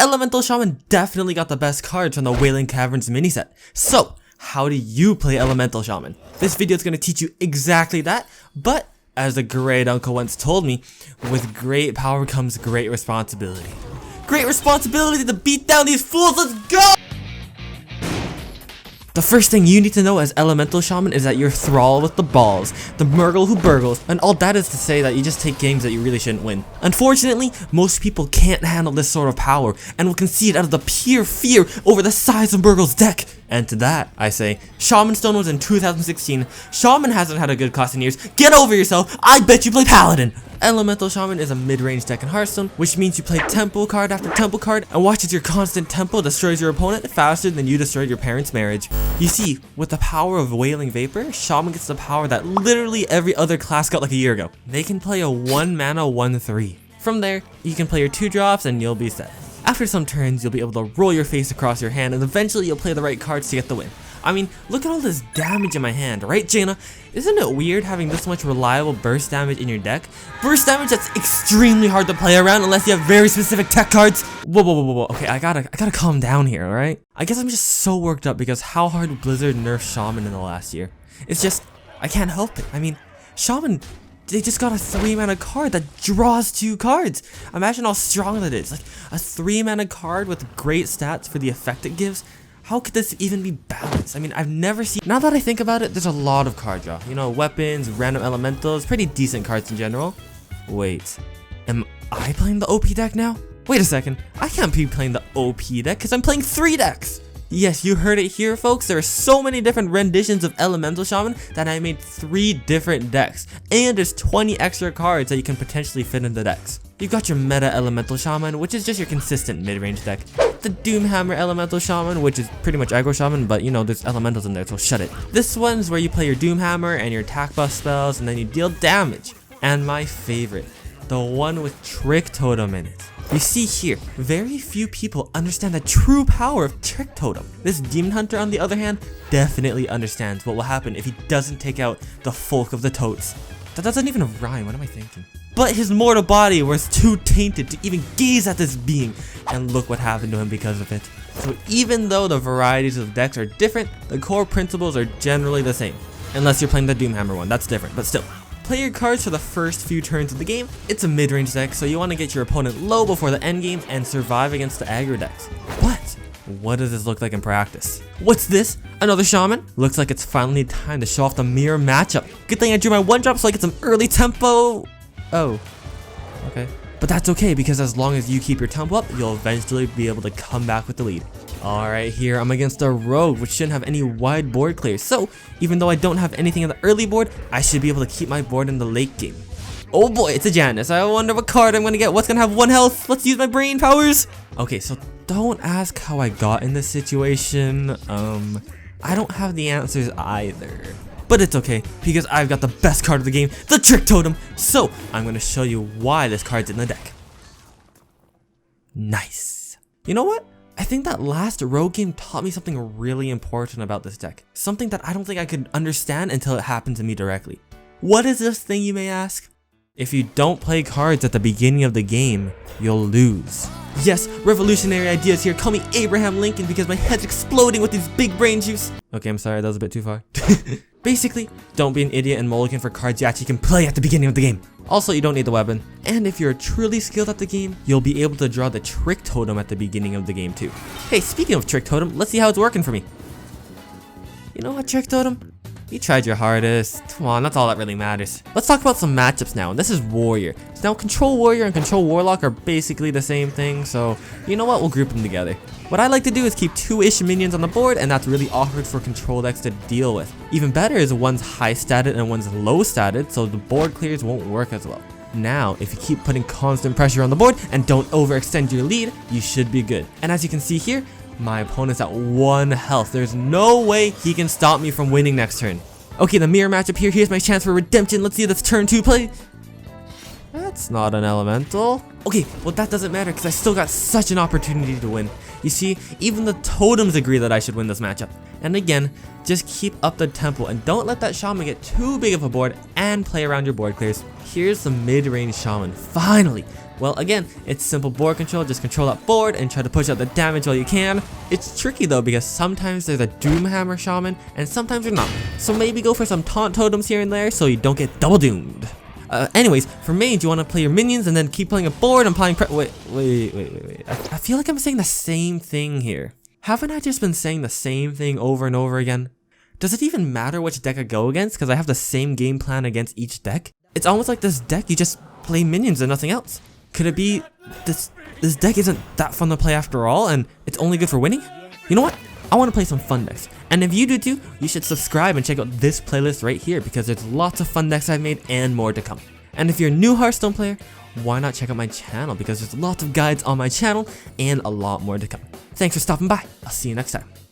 Elemental Shaman definitely got the best cards from the Wailing Caverns mini set. So, how do you play Elemental Shaman? This video is going to teach you exactly that, but as a great uncle once told me, with great power comes great responsibility. Great responsibility to beat down these fools, let's go! The first thing you need to know as Elemental Shaman is that you're thrall with the balls, the Murgle who burgles, and all that is to say that you just take games that you really shouldn't win. Unfortunately, most people can't handle this sort of power and will concede out of the pure fear over the size of Murgle's deck. And to that, I say, Shaman Stone was in 2016, Shaman hasn't had a good cost in years, get over yourself, I bet you play Paladin! Elemental Shaman is a mid-range deck in Hearthstone, which means you play tempo card after tempo card and watch as your constant tempo destroys your opponent faster than you destroyed your parents' marriage. You see, with the power of Wailing Vapor, Shaman gets the power that literally every other class got like a year ago. They can play a 1 mana 1/3. From there, you can play your 2 drops and you'll be set. After some turns, you'll be able to roll your face across your hand and eventually you'll play the right cards to get the win. I mean, look at all this damage in my hand, right, Jaina? Isn't it weird having this much reliable burst damage in your deck? Burst damage that's extremely hard to play around unless you have very specific tech cards. Whoa. Okay, I gotta calm down here, alright? I guess I'm just so worked up because how hard Blizzard nerfed Shaman in the last year. It's just, I can't help it. I mean, Shaman, they just got a 3 mana card that draws 2 cards. Imagine how strong that is. Like, a 3 mana card with great stats for the effect it gives. How could this even be balanced? I mean, I've never seen... Now that I think about it, there's a lot of card draw. You know, weapons, random elementals, pretty decent cards in general. Wait, am I playing the OP deck now? Wait a second, I can't be playing the OP deck because I'm playing 3 decks. Yes, you heard it here, folks. There are so many different renditions of Elemental Shaman that I made 3 different decks. And there's 20 extra cards that you can potentially fit in the decks. You've got your meta Elemental Shaman, which is just your consistent mid-range deck. The doomhammer Elemental Shaman, which is pretty much aggro shaman, but you know, there's elementals in there, so shut it. This one's where you play your doomhammer and your attack buff spells, and then you deal damage. And my favorite, the one with Trick Totem in it. You see here, very few people understand the true power of Trick Totem. This Demon Hunter, on the other hand, definitely understands what will happen if he doesn't take out the Folk of the Totes. That doesn't even rhyme, what am I thinking? But his mortal body was too tainted to even gaze at this being, and look what happened to him because of it. So even though the varieties of decks are different, the core principles are generally the same. Unless you're playing the Doomhammer one, that's different, but still. Play your cards for the first few turns of the game. It's a mid-range deck, so you want to get your opponent low before the endgame and survive against the aggro decks. But what does this look like in practice? What's this? Another Shaman? Looks like it's finally time to show off the mirror matchup. Good thing I drew my 1-drop so I get some early tempo. Oh, okay. But that's okay because as long as you keep your tempo up, you'll eventually be able to come back with the lead. Alright, here I'm against a rogue, which shouldn't have any wide board clears. So, even though I don't have anything in the early board, I should be able to keep my board in the late game. Oh boy, it's a Janus. I wonder what card I'm gonna get. What's gonna have 1 health? Let's use my brain powers. Okay, so don't ask how I got in this situation. I don't have the answers either. But it's okay, because I've got the best card of the game, the Trick Totem. So, I'm going to show you why this card's in the deck. Nice. You know what? I think that last rogue game taught me something really important about this deck. Something that I don't think I could understand until it happened to me directly. What is this thing, you may ask? If you don't play cards at the beginning of the game, you'll lose. Yes, revolutionary ideas here. Call me Abraham Lincoln because my head's exploding with these big brain juice. Okay, I'm sorry, that was a bit too far. Basically, don't be an idiot and mulligan for cards you actually can play at the beginning of the game. Also, you don't need the weapon. And if you're truly skilled at the game, you'll be able to draw the Trick Totem at the beginning of the game too. Hey, speaking of Trick Totem, let's see how it's working for me. You know what, Trick Totem? You tried your hardest. Come on, that's all that really matters. Let's talk about some matchups now, and this is Warrior. So now Control Warrior and Control Warlock are basically the same thing, so you know what, we'll group them together. What I like to do is keep 2-ish minions on the board, and that's really awkward for control decks to deal with. Even better is one's high statted and one's low statted, so the board clears won't work as well. Now, if you keep putting constant pressure on the board and don't overextend your lead, you should be good. And as you can see here, my opponent's at 1 health. There's no way he can stop me from winning next turn. Okay, the mirror matchup here. Here's my chance for redemption. Let's see this turn 2 play. That's not an elemental. Okay, well that doesn't matter because I still got such an opportunity to win. You see, even the totems agree that I should win this matchup. And again, just keep up the tempo and don't let that shaman get too big of a board and play around your board clears. Here's the mid-range shaman. Finally, Well, again, it's simple board control. Just control that board and try to push out the damage while you can. It's tricky though because sometimes there's a doomhammer shaman and sometimes there's not. So maybe go for some taunt totems here and there so you don't get double doomed. Anyways, for mage, you want to play your minions and then keep playing a board and applying wait. I feel like I'm saying the same thing here. Haven't I just been saying the same thing over and over again? Does it even matter which deck I go against because I have the same game plan against each deck? It's almost like this deck, you just play minions and nothing else. Could it be this deck isn't that fun to play after all and it's only good for winning? You know what? I want to play some fun decks. And if you do too, you should subscribe and check out this playlist right here because there's lots of fun decks I've made and more to come. And if you're a new Hearthstone player, why not check out my channel because there's lots of guides on my channel and a lot more to come. Thanks for stopping by. I'll see you next time.